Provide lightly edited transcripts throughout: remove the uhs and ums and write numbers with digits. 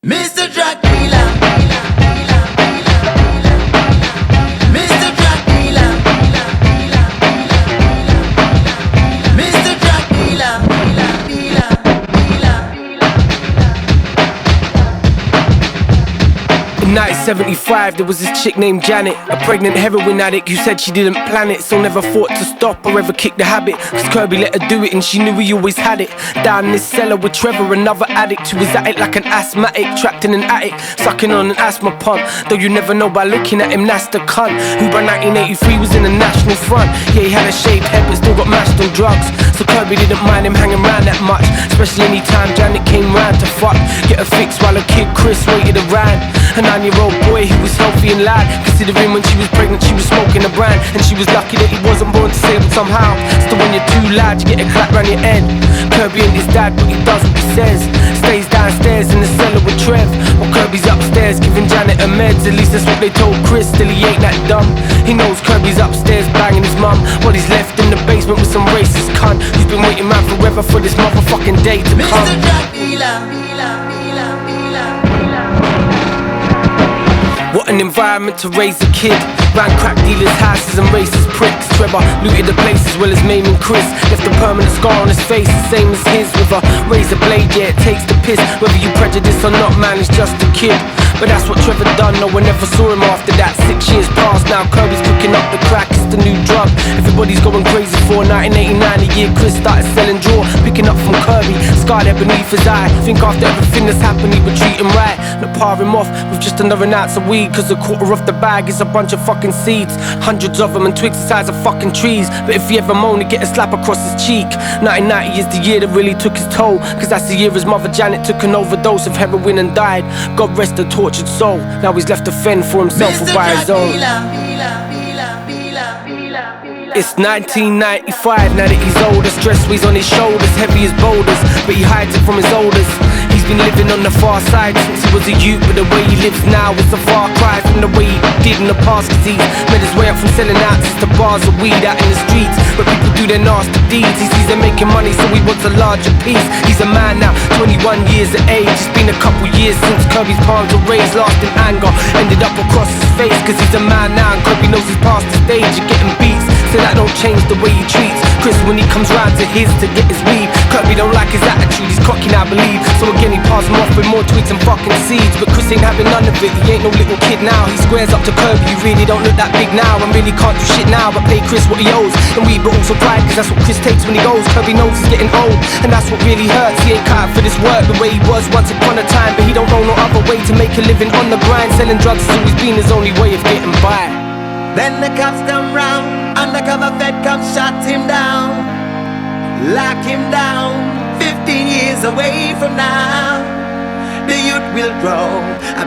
Mr. Drug Dealer, Mr. Drug Dealer, Mr. Drug Dealer, In 1975, there was this chick named Janet, a pregnant heroin addict who said she didn't plan it, so never thought to stop or ever kick the habit. Cause Kirby let her do it and she knew he always had it. Down in this cellar with Trevor, another addict who was at it like an asthmatic, trapped in an attic, sucking on an asthma pump. Though you never know by looking at him, that's the cunt who by 1983 was in the National Front. Yeah, he had a shaved head but still got mashed on drugs, so Kirby didn't mind him hanging around that much, especially anytime Janet came round to fuck, get her fix while her kid Chris waited around. A 9-year-old boy who was healthy and light, considering when she was pregnant she was smoking a brand, and she was lucky that he wasn't born disabled somehow. Still when you're too loud you get a clap round your head. Kirby ain't his dad but he does what he says, stays downstairs in the cellar with Trev while Kirby's upstairs giving Janet her meds. At least that's what they told Chris, still he ain't that dumb. He knows Kirby's upstairs banging his mum while he's left in the basement with some racist cunt who's been waiting around forever for this motherfucking day to come. Mr. Drug Dealer. What an environment to raise a kid. Ran crack dealers' houses and racist pricks. Trevor looted the place as well as maiming Chris. Left a permanent scar on his face, the same as his, with a razor blade, yeah, it takes the piss. Whether you prejudice or not, man, he's just a kid. But that's what Trevor done, no one ever saw him after that. 6 years passed, now Kirby's cooking up the crack, it's the new drug everybody's going crazy for. 1989, the year Chris started selling draw, picking up from Kirby, scar there beneath his eye. Think after everything that's happened he would treat him right, not par him off with just another ounce of weed. Cause a quarter of the bag is a bunch of fucking seeds, hundreds of them and twigs the size of fucking trees. But if he ever moan he'd get a slap across his cheek. 1990 is the year that really took his toll, cause that's the year his mother Janet took an overdose of heroin and died. God rest her tortured soul, now he's left to fend for himself or by his own. It's 1995, now that he's older, stress weighs on his shoulders, heavy as boulders, but he hides it from his elders. He's been living on the far side since he was a youth, but the way he lives now is a far cry from the way he did in the past. Cause he's made his way up from selling ounces to bars of weed out in the streets where people do their nasty deeds. He sees them making money so he wants a larger piece. He's a man now, 21 years of age. It's been a couple years since Kirby's palms were raised, lost in anger, ended up across his face. Cause he's a man now and Kirby knows he's past the stage of getting beats, so that don't change the way he treats Chris when he comes round to his to get his weed. Kirby don't like his attitude, he's cocky now I believe, so again he passed him off with more twigs and fucking seeds. But Chris ain't having none of it, he ain't no little kid now. He squares up to Kirby, you really don't look that big now, and really can't do shit now but pay Chris what he owes. And we but also pride, cause that's what Chris takes when he goes. Kirby knows he's getting old, and that's what really hurts. He ain't cut out for this work the way he was once upon a time, but he don't know no other way to make a living on the grind. Selling drugs has always been his only way of getting by. Then the cops come round, undercover fed cops shot him down, lock him down. 15 years away from now, the youth will grow,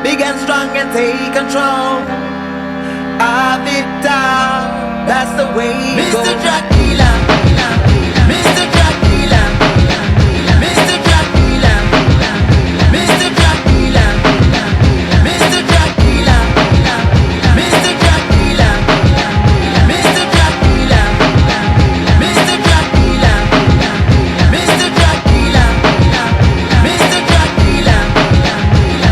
big and strong and take control of it all. That's the way it goes. Mr. Drug Dealer, Mr. Drug Dealer, Mr. Drug Dealer, Mr. Drug Dealer, Mr. Drug Dealer, Mr. Drug Dealer, Mr. Drug Dealer, Mr. Drug Dealer, Mr. Drug Dealer, Mr. Drug Dealer,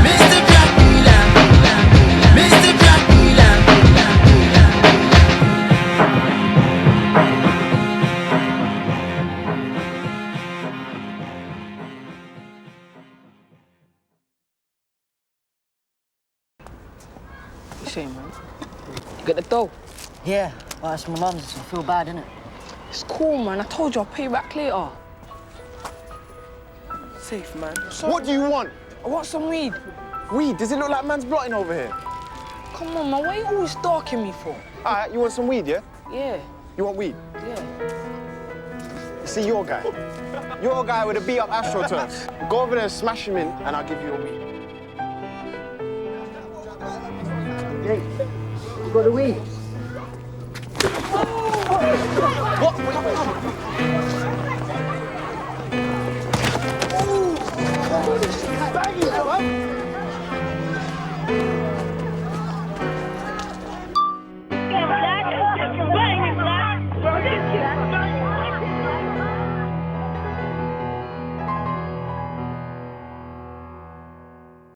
Mr. Drug Dealer, Mr. Drug Dealer. What you saying, man? You get the dough? Yeah, well, that's my mum's. I feel bad, innit? It's cool, man. I told you I'll pay you back later. Safe, man. So, What do you want? I want some weed. Weed? Does it look like man's blotting over here? Come on, man. What are you always stalking me for? All right, you want some weed, yeah? Yeah, You want weed? yeah. You see your guy? Your guy with a beat-up AstroTurf. Go over there and smash him in, and I'll give you a weed. Hey, you got the weed? What? Bang it, man.